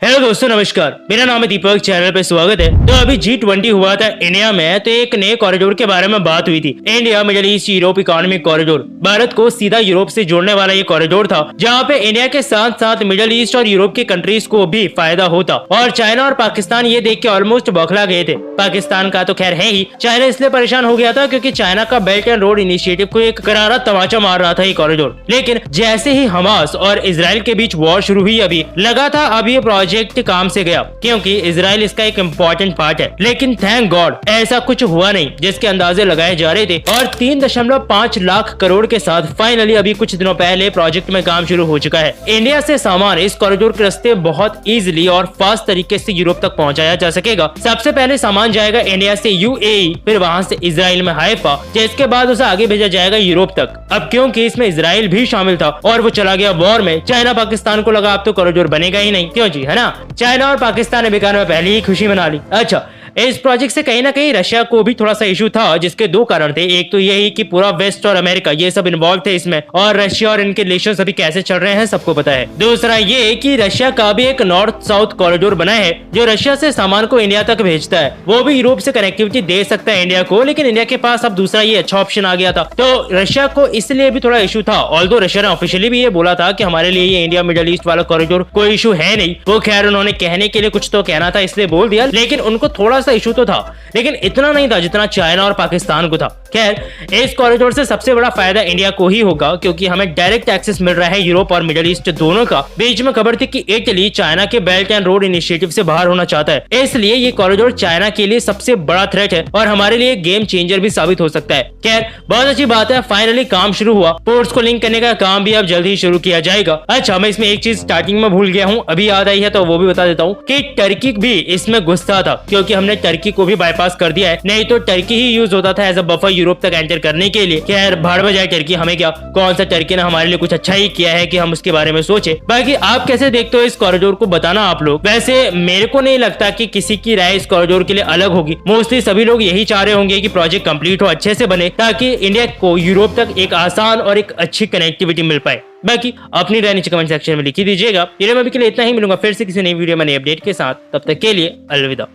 Hello दोस्तों, नमस्कार। मेरा नाम है दीपक, चैनल पे स्वागत है। तो अभी G20 हुआ था इंडिया में, तो एक नए कॉरिडोर के बारे में बात हुई थी। India middle east Europe economic corridor, Bharat को सीधा यूरोप से जोड़ने वाला ये कॉरिडोर था, जहाँ पे इंडिया के साथ साथ मिडिल ईस्ट और यूरोप की कंट्रीज को भी फायदा होता। और चाइना और पाकिस्तान ये देख के ऑलमोस्ट बौखला गए थे। पाकिस्तान का तो खैर है ही, चाइना इसलिए परेशान हो गया था क्योंकि चाइना का बेल्ट एंड रोड इनिशिएटिव को एक करारा तमाचा मार रहा था ये कॉरिडोर। लेकिन जैसे ही हमास और इसराइल के बीच वॉर शुरू हुई, अभी लगा था अब ये प्रोजेक्ट काम से गया, क्योंकि इसराइल इसका एक इम्पोर्टेंट पार्ट है। लेकिन थैंक गॉड ऐसा कुछ हुआ नहीं जिसके अंदाजे लगाए जा रहे थे। और 3.5 लाख करोड़ के साथ फाइनली अभी कुछ दिनों पहले प्रोजेक्ट में काम शुरू हो चुका है। इंडिया से सामान इस कॉरिडोर के रास्ते बहुत इजीली और फास्ट तरीके से यूरोप तक पहुंचाया जा सकेगा। सबसे पहले सामान जाएगा इंडिया से यूएई, फिर वहां से इसराइल में हाइफा, जिसके बाद उसे आगे भेजा जाएगा यूरोप तक। अब क्योंकि इसमें इसराइल भी शामिल था और वो चला गया वॉर में, चाइना पाकिस्तान को लगा अब तो कॉरिडोर बनेगा ही नहीं, क्यों जी, है ना। चाइना और पाकिस्तान ने बेकार में पहले ही खुशी मना ली। अच्छा, इस प्रोजेक्ट से कहीं ना कहीं रशिया को भी थोड़ा सा इशू था, जिसके दो कारण थे। एक तो यही कि पूरा वेस्ट और अमेरिका ये सब इन्वॉल्व थे इसमें, और रशिया और इनके रिलेशंस अभी कैसे चल रहे हैं सबको पता है। दूसरा ये कि रशिया का भी एक नॉर्थ साउथ कॉरिडोर बना है जो रशिया से सामान को इंडिया तक भेजता है। वो भी यूरोप से कनेक्टिविटी दे सकता है इंडिया को, लेकिन इंडिया के पास अब दूसरा ये अच्छा ऑप्शन आ गया था। तो रशिया को इसलिए भी थोड़ा इशू था। ऑल्दो रशिया ने ऑफिशियली भी ये बोला था कि हमारे लिए ये इंडिया मिडिल ईस्ट वाला कॉरिडोर कोई इशू है नहीं। वो खैर उन्होंने कहने के लिए कुछ तो कहना था इसलिए बोल दिया, लेकिन उनको थोड़ा सा इशू तो था, लेकिन इतना नहीं था जितना चाइना और पाकिस्तान को था। खैर, इस कॉरिडोर से सबसे बड़ा फायदा इंडिया को ही होगा, क्योंकि हमें डायरेक्ट एक्सेस मिल रहा है यूरोप और मिडिल ईस्ट दोनों का। बीच में खबर थी कि इटली चाइना के बेल्ट एंड रोड इनिशिएटिव से बाहर होना चाहता है, इसलिए ये कॉरिडोर चाइना के लिए सबसे बड़ा थ्रेट है और हमारे लिए गेम चेंजर भी साबित हो सकता है। खैर, बहुत अच्छी बात है, फाइनली काम शुरू हुआ। पोर्ट्स को लिंक करने का काम भी अब जल्द ही शुरू किया जाएगा। अच्छा, मैं इसमें एक चीज स्टार्टिंग में भूल गया हूँ, अभी याद आई है तो वो भी बता देता हूँ कि टर्की भी इसमें गुस्सा था, क्योंकि हमने टर्की को भी बाईपास कर दिया है। नहीं तो टर्की ही यूज होता था एज अ बफर यूरोप तक एंटर करने के लिए। खैर, भाड़ में जाए टर्की, हमें क्या, कौन सा टर्की ने हमारे लिए कुछ अच्छा ही किया है कि हम उसके बारे में सोचे। बाकी आप कैसे देखते हो इस कॉरिडोर को, बताना आप लोग। वैसे मेरे को नहीं लगता कि किसी की राय इस कॉरिडोर के लिए अलग होगी। मोस्टली सभी लोग यही चाह रहे होंगे कि प्रोजेक्ट कंप्लीट हो, अच्छे से बने, ताकि इंडिया को यूरोप तक एक आसान और एक अच्छी कनेक्टिविटी मिल पाए। बाकी अपनी राय नीचे कमेंट सेक्शन में लिखी दीजिएगा। वीडियो में अभी के लिए इतना ही, मिलूंगा फिर से किसी नई वीडियो में नई अपडेट के साथ। तब तक के लिए अलविदा।